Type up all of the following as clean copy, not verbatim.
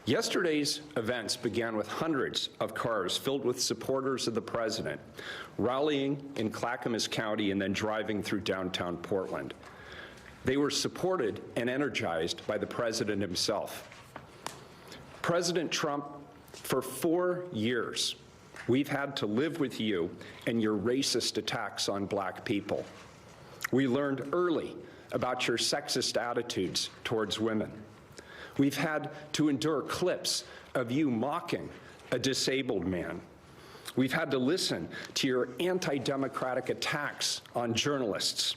Yesterday's events began with hundreds of cars filled with supporters of the president, rallying in Clackamas County and then driving through downtown Portland. They were supported and energized by the president himself. President Trump, for 4 years, we've had to live with you and your racist attacks on black people. We learned early about your sexist attitudes towards women. We've had to endure clips of you mocking a disabled man. We've had to listen to your anti-democratic attacks on journalists.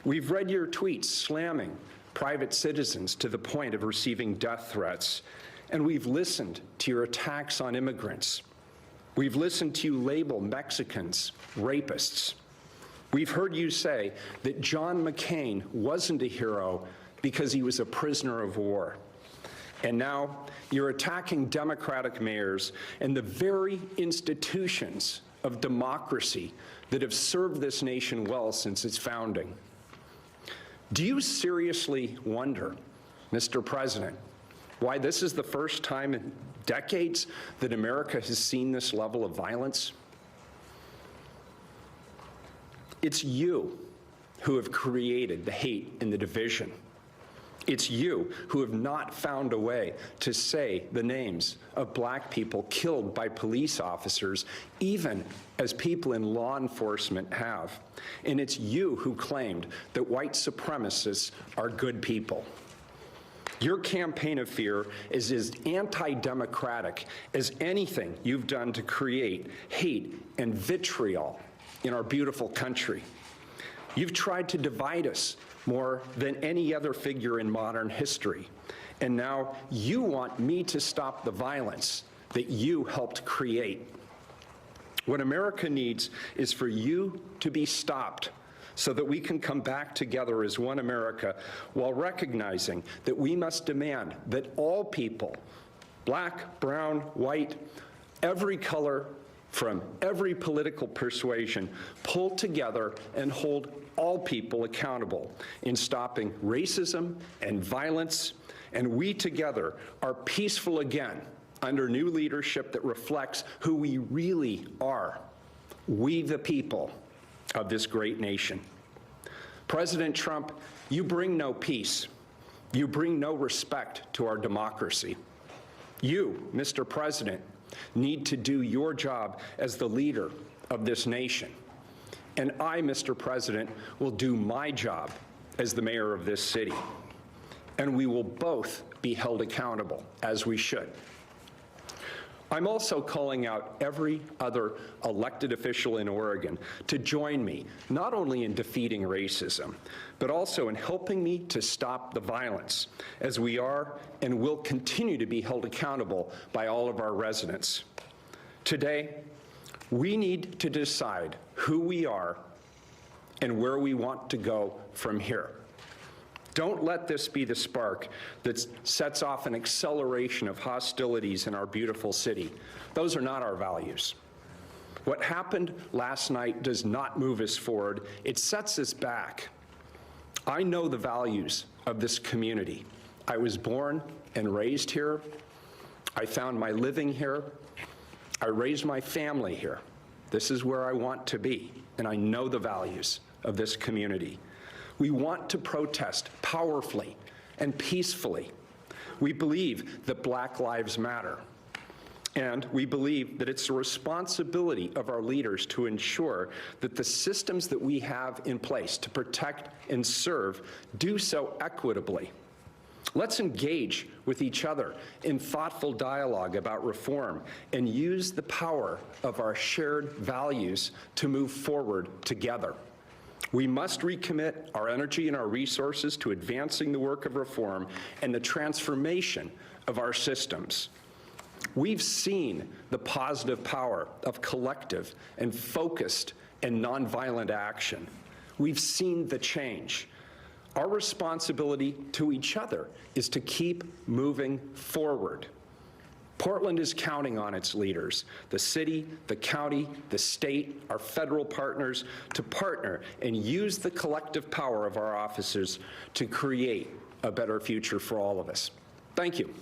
We've read your tweets slamming private citizens to the point of receiving death threats. And we've listened to your attacks on immigrants. We've listened to you label Mexicans rapists. We've heard you say that John McCain wasn't a hero because he was a prisoner of war. And now you're attacking Democratic mayors and the very institutions of democracy that have served this nation well since its founding. Do you seriously wonder, Mr. President, why this is the first time in decades that America has seen this level of violence? It's you who have created the hate and the division. It's you who have not found a way to say the names of black people killed by police officers, even as people in law enforcement have. And it's you who claimed that white supremacists are good people. Your campaign of fear is as anti-democratic as anything you've done to create hate and vitriol in our beautiful country. You've tried to divide us more than any other figure in modern history. And now you want me to stop the violence that you helped create. What America needs is for you to be stopped so that we can come back together as one America while recognizing that we must demand that all people, black, brown, white, every color, from every political persuasion, pull together and hold all people accountable in stopping racism and violence, and we together are peaceful again under new leadership that reflects who we really are, we the people of this great nation. President Trump, you bring no peace. You bring no respect to our democracy. You, Mr. President, need to do your job as the leader of this nation. And I, Mr. President, will do my job as the mayor of this city. And we will both be held accountable, as we should. I'm also calling out every other elected official in Oregon to join me, not only in defeating racism, but also in helping me to stop the violence, as we are and will continue to be held accountable by all of our residents. Today, we need to decide who we are and where we want to go from here. Don't let this be the spark that sets off an acceleration of hostilities in our beautiful city. Those are not our values. What happened last night does not move us forward. It sets us back. I know the values of this community. I was born and raised here. I found my living here. I raised my family here. This is where I want to be, and I know the values of this community. We want to protest powerfully and peacefully. We believe that Black Lives Matter. And we believe that it's the responsibility of our leaders to ensure that the systems that we have in place to protect and serve do so equitably. Let's engage with each other in thoughtful dialogue about reform and use the power of our shared values to move forward together. We must recommit our energy and our resources to advancing the work of reform and the transformation of our systems. We've seen the positive power of collective and focused and nonviolent action. We've seen the change. Our responsibility to each other is to keep moving forward. Portland is counting on its leaders, the city, the county, the state, our federal partners, to partner and use the collective power of our officers to create a better future for all of us. Thank you.